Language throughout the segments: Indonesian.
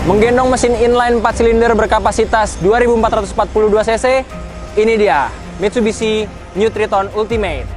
Menggendong mesin inline 4 silinder berkapasitas 2442 cc, ini dia Mitsubishi New Triton Ultimate.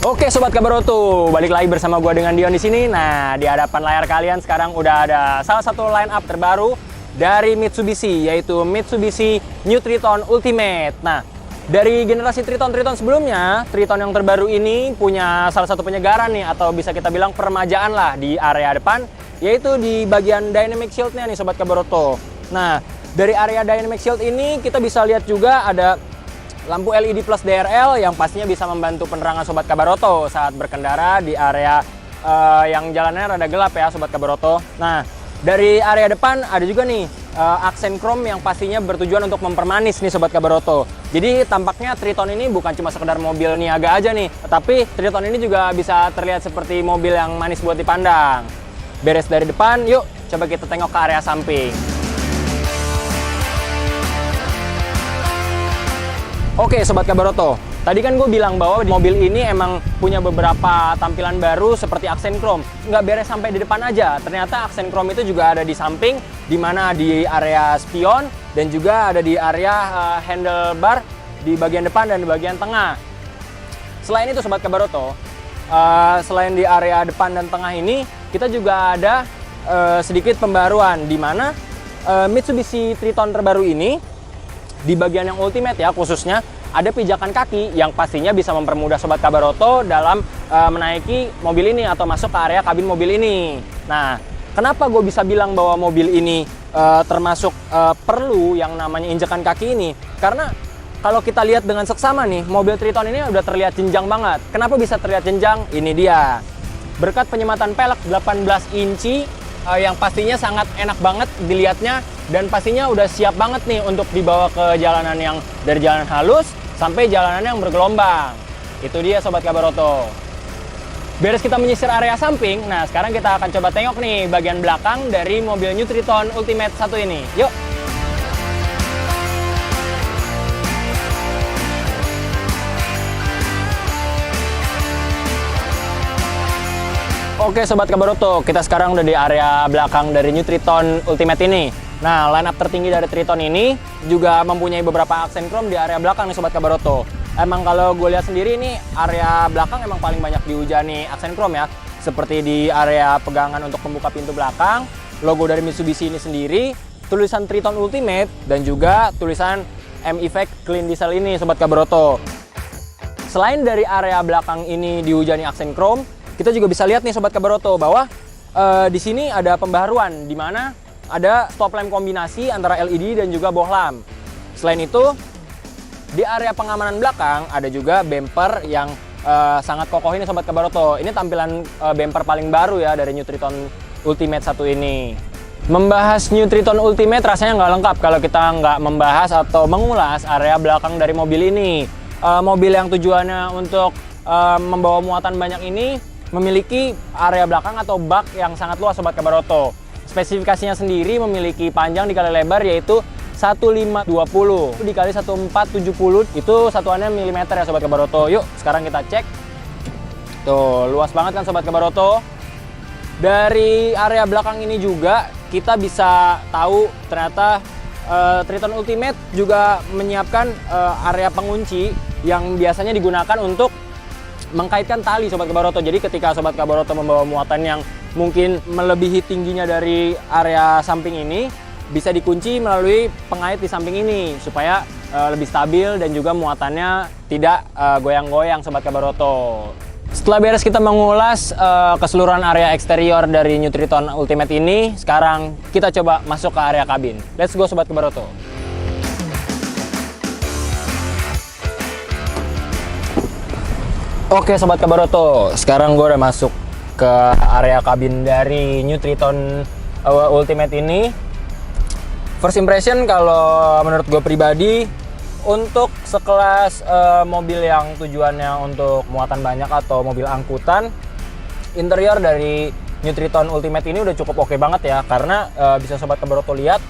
Oke Sobat Kabaroto, balik lagi bersama gua dengan Dion di sini. Nah, di hadapan layar kalian sekarang udah ada salah satu line up terbaru dari Mitsubishi, yaitu Mitsubishi New Triton Ultimate. Nah, dari generasi Triton sebelumnya, Triton yang terbaru ini punya salah satu penyegaran nih, atau bisa kita bilang permajaan lah di area depan, yaitu di bagian dynamic shield-nya nih Sobat Kabaroto. Nah, dari area dynamic shield ini kita bisa lihat juga ada lampu LED plus DRL yang pastinya bisa membantu penerangan Sobat Kabaroto saat berkendara di area yang jalannya rada gelap ya Sobat Kabaroto. Nah, dari area depan ada juga nih aksen chrome yang pastinya bertujuan untuk mempermanis nih Sobat Kabaroto. Jadi tampaknya Triton ini bukan cuma sekedar mobil niaga aja nih, tapi Triton ini juga bisa terlihat seperti mobil yang manis buat dipandang. Beres dari depan, yuk coba kita tengok ke area samping. Oke Sobat Kabaroto, tadi kan gue bilang bahwa mobil ini emang punya beberapa tampilan baru seperti aksen chrome. Nggak beres sampai di depan aja, ternyata aksen chrome itu juga ada di samping, di mana di area spion dan juga ada di area handlebar di bagian depan dan di bagian tengah. Selain itu Sobat Kabaroto, selain di area depan dan tengah ini, kita juga ada sedikit pembaruan di mana Mitsubishi Triton terbaru ini di bagian yang ultimate ya khususnya ada pijakan kaki yang pastinya bisa mempermudah Sobat Kabaroto dalam menaiki mobil ini atau masuk ke area kabin mobil ini. Nah, kenapa gue bisa bilang bahwa mobil ini termasuk perlu yang namanya injekan kaki ini? Karena kalau kita lihat dengan seksama nih, mobil Triton ini udah terlihat jenjang banget. Kenapa bisa terlihat jenjang? Ini dia. Berkat penyematan pelek 18 inci yang pastinya sangat enak banget dilihatnya dan pastinya udah siap banget nih untuk dibawa ke jalanan yang dari jalan halus sampai jalanan yang bergelombang. Itu dia Sobat Kabaroto. Beres kita menyisir area samping, nah sekarang kita akan coba tengok nih bagian belakang dari mobil New Triton Ultimate 1 ini. Yuk! Oke Sobat Kabaroto, kita sekarang udah di area belakang dari New Triton Ultimate ini. Nah, line up tertinggi dari Triton ini juga mempunyai beberapa aksen chrome di area belakang nih Sobat Kabaroto. Emang kalau gue lihat sendiri ini area belakang emang paling banyak dihujani aksen chrome ya. Seperti di area pegangan untuk membuka pintu belakang, logo dari Mitsubishi ini sendiri, tulisan Triton Ultimate, dan juga tulisan M-Effect Clean Diesel ini Sobat Kabaroto. Selain dari area belakang ini dihujani aksen chrome, kita juga bisa lihat nih Sobat Kabaroto bahwa di sini ada pembaharuan di mana ada stop lamp kombinasi antara LED dan juga bohlam. Selain itu, di area pengamanan belakang ada juga bumper yang sangat kokoh ini Sobat Kabaroto. Ini tampilan bumper paling baru ya dari New Triton Ultimate 1 ini. Membahas New Triton Ultimate rasanya nggak lengkap kalau kita nggak membahas atau mengulas area belakang dari mobil ini. Mobil yang tujuannya untuk membawa muatan banyak ini memiliki area belakang atau bak yang sangat luas Sobat Kabaroto. Spesifikasinya sendiri memiliki panjang dikali lebar yaitu 1520 dikali 1470, itu satuannya milimeter ya Sobat Kabaroto. Yuk sekarang kita cek. Tuh luas banget kan Sobat Kabaroto. Dari area belakang ini juga kita bisa tahu ternyata Triton Ultimate juga menyiapkan area pengunci yang biasanya digunakan untuk mengkaitkan tali Sobat Kabaroto. Jadi ketika Sobat Kabaroto membawa muatan yang mungkin melebihi tingginya dari area samping ini, bisa dikunci melalui pengait di samping ini supaya lebih stabil dan juga muatannya tidak goyang-goyang Sobat Kabaroto. Setelah beres kita mengulas keseluruhan area eksterior dari New Triton Ultimate ini, sekarang kita coba masuk ke area kabin. Let's go Sobat Kabaroto. Oke Sobat Kabaroto, sekarang gue udah masuk ke area kabin dari New Triton Ultimate ini. First impression kalau menurut gue pribadi, untuk sekelas mobil yang tujuannya untuk muatan banyak atau mobil angkutan, interior dari New Triton Ultimate ini udah cukup oke banget ya. Karena bisa Sobat Kabaroto lihat,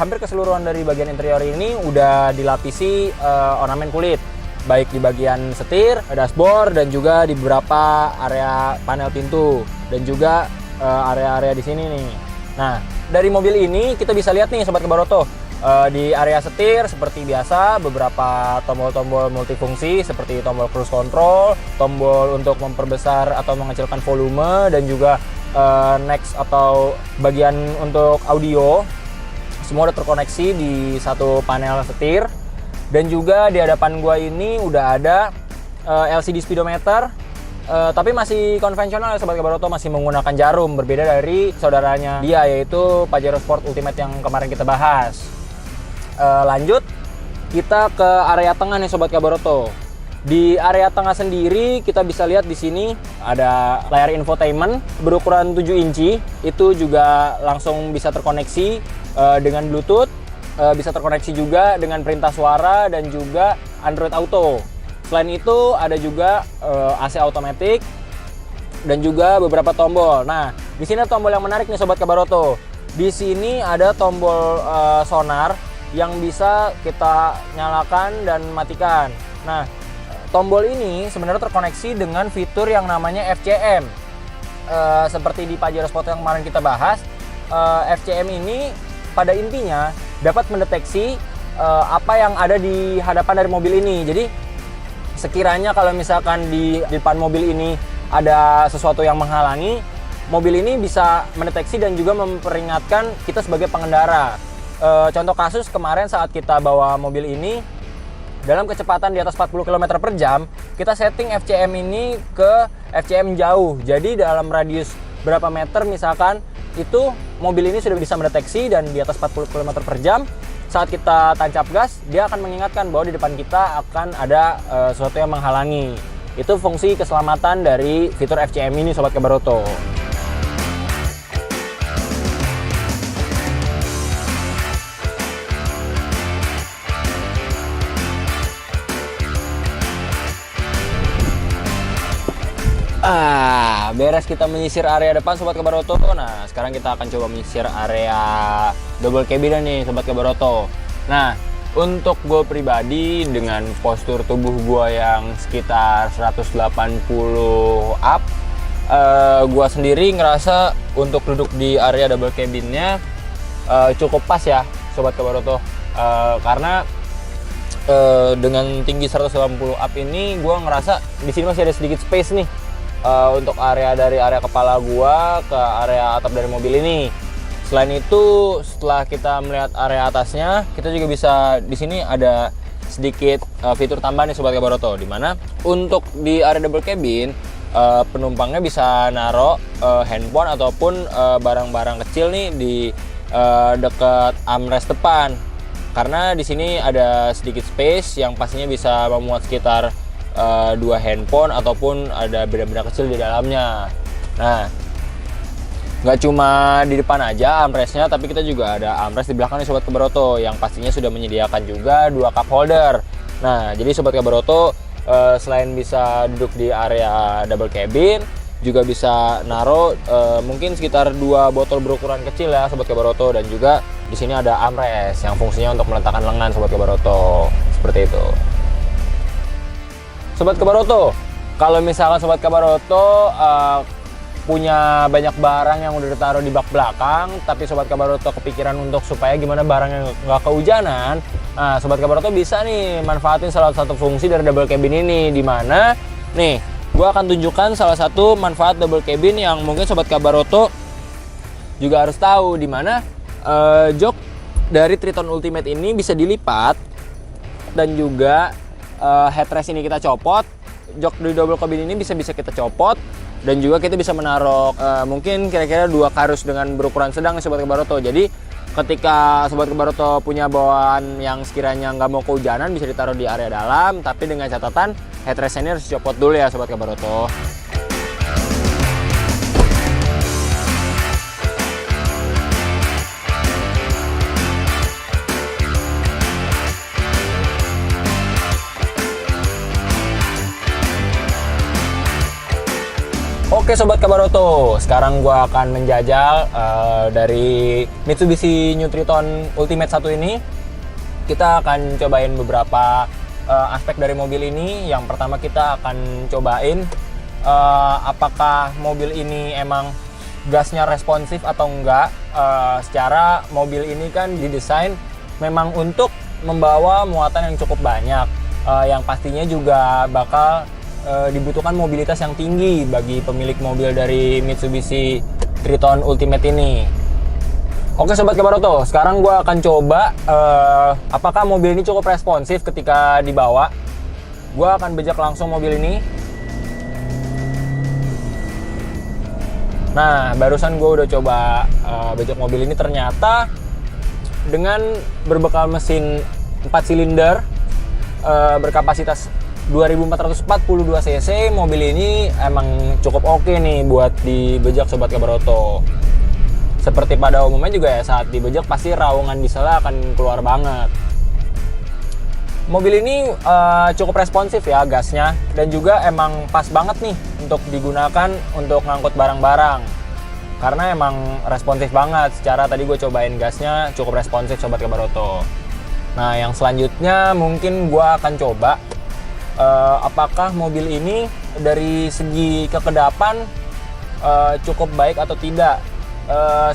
hampir keseluruhan dari bagian interior ini udah dilapisi ornamen kulit, baik di bagian setir, dashboard, dan juga di beberapa area panel pintu, dan juga area-area di sini nih. Nah, dari mobil ini kita bisa lihat nih Sobat Kabaroto, di area setir seperti biasa beberapa tombol-tombol multifungsi seperti tombol cruise control, tombol untuk memperbesar atau mengecilkan volume, dan juga next atau bagian untuk audio. Semua udah terkoneksi di satu panel setir. Dan juga di hadapan gua ini udah ada LCD speedometer, tapi masih konvensional ya Sobat Kabaroto, masih menggunakan jarum, berbeda dari saudaranya dia yaitu Pajero Sport Ultimate yang kemarin kita bahas. Lanjut kita ke area tengah nih Sobat Kabaroto. Di area tengah sendiri kita bisa lihat di sini ada layar infotainment berukuran 7 inci, itu juga langsung bisa terkoneksi dengan Bluetooth. Bisa terkoneksi juga dengan perintah suara dan juga Android Auto. Selain itu ada juga AC automatic dan juga beberapa tombol. Nah, di sini tombol yang menarik nih Sobat Kabaroto. Di sini ada tombol sonar yang bisa kita nyalakan dan matikan. Nah, tombol ini sebenarnya terkoneksi dengan fitur yang namanya FCM. Seperti di Pajero Sport yang kemarin kita bahas, FCM ini pada intinya dapat mendeteksi apa yang ada di hadapan dari mobil ini. Jadi sekiranya kalau misalkan di depan mobil ini ada sesuatu yang menghalangi, mobil ini bisa mendeteksi dan juga memperingatkan kita sebagai pengendara. Contoh kasus kemarin saat kita bawa mobil ini dalam kecepatan di atas 40 km per jam, kita setting FCM ini ke FCM jauh. Jadi dalam radius berapa meter misalkan, itu mobil ini sudah bisa mendeteksi, dan di atas 40 km per jam saat kita tancap gas, dia akan mengingatkan bahwa di depan kita akan ada sesuatu yang menghalangi. Itu fungsi keselamatan dari fitur FCM ini Sobat Kabaroto. Beres kita menyisir area depan Sobat Kabaroto. Nah, sekarang kita akan coba menyisir area double cabin nih Sobat Kabaroto. Nah, untuk gue pribadi dengan postur tubuh gue yang sekitar 180 up, gue sendiri ngerasa untuk duduk di area double cabinnya cukup pas ya Sobat Kabaroto. Karena dengan tinggi 180 up ini gue ngerasa di sini masih ada sedikit space nih. Untuk area dari area kepala gua ke area atap dari mobil ini. Selain itu, setelah kita melihat area atasnya, kita juga bisa di sini ada sedikit fitur tambahan nih Sobat Kabaroto, di mana untuk di area double cabin penumpangnya bisa naruh handphone ataupun barang-barang kecil nih di dekat armrest depan. Karena di sini ada sedikit space yang pastinya bisa memuat sekitar 2 handphone ataupun ada benda-benda kecil di dalamnya. Nah, nggak cuma di depan aja armrestnya, tapi kita juga ada armrest di belakang nih Sobat Kabaroto yang pastinya sudah menyediakan juga 2 cup holder. Nah, jadi Sobat Kabaroto selain bisa duduk di area double cabin, juga bisa naruh mungkin sekitar 2 botol berukuran kecil ya Sobat Kabaroto, dan juga di sini ada armrest yang fungsinya untuk meletakkan lengan Sobat Kabaroto. Seperti itu. Sobat Kabaroto, kalau misalkan Sobat Kabaroto punya banyak barang yang udah ditaruh di bak belakang, tapi Sobat Kabaroto kepikiran untuk supaya gimana barangnya nggak kehujanan, nah Sobat Kabaroto bisa nih manfaatin salah satu fungsi dari double cabin ini, di mana nih gue akan tunjukkan salah satu manfaat double cabin yang mungkin Sobat Kabaroto juga harus tahu, di mana jok dari Triton Ultimate ini bisa dilipat, dan juga headrest ini kita copot. Jok di double cabin ini bisa kita copot, dan juga kita bisa menaruh mungkin kira-kira 2 kardus dengan berukuran sedang nih Sobat Kabaroto. Jadi Ketika Sobat Kebaroto punya bawaan yang sekiranya nggak mau kehujanan, bisa ditaruh di area dalam, tapi dengan catatan headrest-nya harus dicopot dulu ya Sobat Kebaroto. Oke Sobat Kebaroto, sekarang gue akan menjajal dari Mitsubishi New Triton Ultimate 1 ini. Kita akan cobain beberapa aspek dari mobil ini. Yang pertama kita akan cobain apakah mobil ini emang gasnya responsif atau enggak. Secara mobil ini kan didesain memang untuk membawa muatan yang cukup banyak, yang pastinya juga bakal dibutuhkan mobilitas yang tinggi bagi pemilik mobil dari Mitsubishi Triton Ultimate ini. Oke Sobat Kebaroto, sekarang gue akan coba apakah mobil ini cukup responsif ketika dibawa. Gue akan bejak langsung mobil ini. Nah, barusan gue udah coba bejak mobil ini, ternyata dengan berbekal mesin 4 silinder berkapasitas 2442 cc, mobil ini emang cukup oke nih buat dibejak Sobat Kebaroto. Seperti pada umumnya juga ya, saat dibejak pasti raungan dieselnya akan keluar banget. Mobil ini cukup responsif ya gasnya, dan juga emang pas banget nih untuk digunakan untuk ngangkut barang-barang. Karena emang responsif banget, secara tadi gue cobain gasnya cukup responsif Sobat Kebaroto. Nah yang selanjutnya mungkin gue akan coba apakah mobil ini dari segi kekedapan cukup baik atau tidak.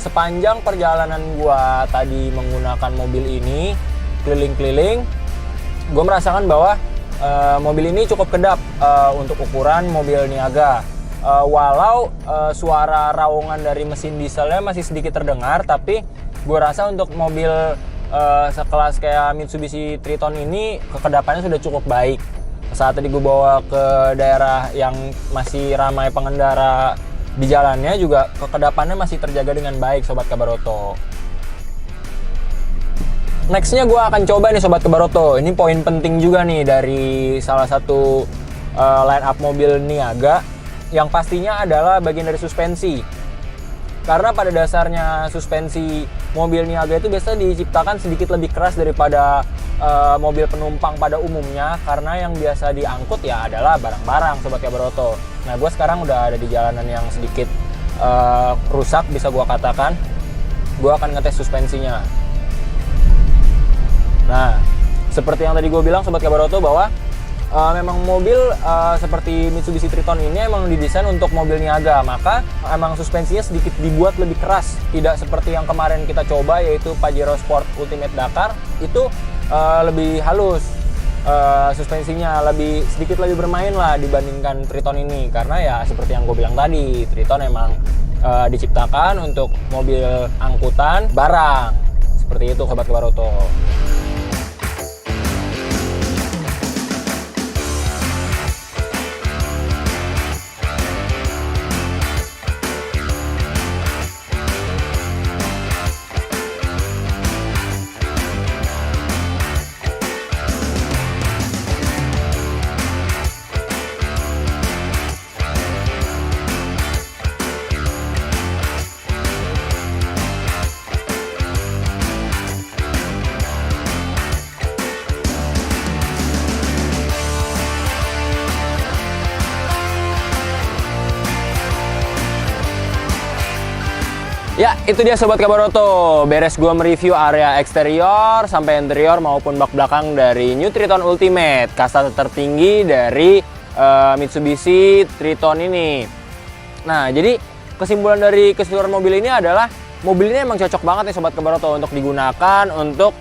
Sepanjang perjalanan gua tadi menggunakan mobil ini keliling-keliling, gue merasakan bahwa mobil ini cukup kedap untuk ukuran mobil niaga. Walau suara raungan dari mesin dieselnya masih sedikit terdengar, tapi gue rasa untuk mobil sekelas kayak Mitsubishi Triton ini kekedapannya sudah cukup baik. Saat tadi gue bawa ke daerah yang masih ramai pengendara di jalannya, juga kekedapannya masih terjaga dengan baik Sobat Kebaroto. Nextnya gue akan coba nih Sobat Kebaroto, ini poin penting juga nih dari salah satu line up mobil niaga, yang pastinya adalah bagian dari suspensi. Karena pada dasarnya suspensi mobil niaga itu biasa diciptakan sedikit lebih keras daripada mobil penumpang pada umumnya, karena yang biasa diangkut ya adalah barang-barang Sobat Kebaroto. Nah gue sekarang udah ada di jalanan yang sedikit rusak bisa gue katakan. Gue akan ngetes suspensinya. Nah seperti yang tadi gue bilang Sobat Kebaroto, bahwa memang mobil seperti Mitsubishi Triton ini emang didesain untuk mobil niaga, maka emang suspensinya sedikit dibuat lebih keras, tidak seperti yang kemarin kita coba yaitu Pajero Sport Ultimate Dakar. Itu lebih halus suspensinya, sedikit lebih bermain lah dibandingkan Triton ini, karena ya seperti yang gue bilang tadi, Triton emang diciptakan untuk mobil angkutan barang, seperti itu Sobat Kebaroto. Ya, itu dia Sobat Kebaroto. Beres gua mereview area eksterior sampai interior maupun bak belakang dari New Triton Ultimate, kasta tertinggi dari Mitsubishi Triton ini. Nah, jadi kesimpulan dari keseluruhan mobil ini adalah mobil ini emang cocok banget nih Sobat Kebaroto untuk digunakan untuk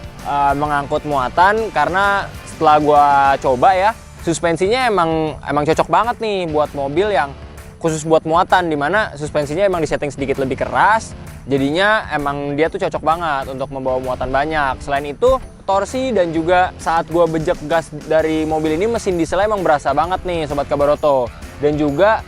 mengangkut muatan, karena setelah gua coba ya, suspensinya emang cocok banget nih buat mobil yang khusus buat muatan, dimana suspensinya emang disetting sedikit lebih keras, jadinya emang dia tuh cocok banget untuk membawa muatan banyak. Selain itu, torsi dan juga saat gua bejek gas dari mobil ini, mesin dieselnya emang berasa banget nih Sobat Kebaroto. Dan juga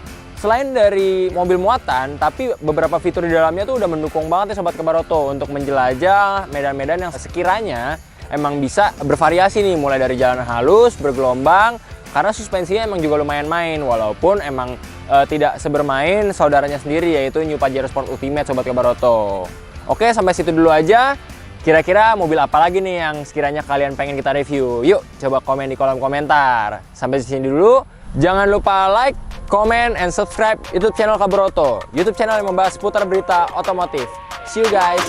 Selain dari mobil muatan, tapi beberapa fitur di dalamnya tuh udah mendukung banget ya Sobat Kabaroto untuk menjelajah medan-medan yang sekiranya emang bisa bervariasi nih, mulai dari jalan halus, bergelombang, karena suspensinya emang juga lumayan main, walaupun emang tidak sebermain saudaranya sendiri yaitu New Pajero Sport Ultimate Sobat Kabaroto. Oke, sampai situ dulu aja. Kira-kira mobil apa lagi nih yang sekiranya kalian pengen kita review? Yuk, coba komen di kolom komentar. Sampai di sini dulu. Jangan lupa like, comment, and subscribe YouTube channel Kabaroto, YouTube channel yang membahas seputar berita otomotif. See you guys!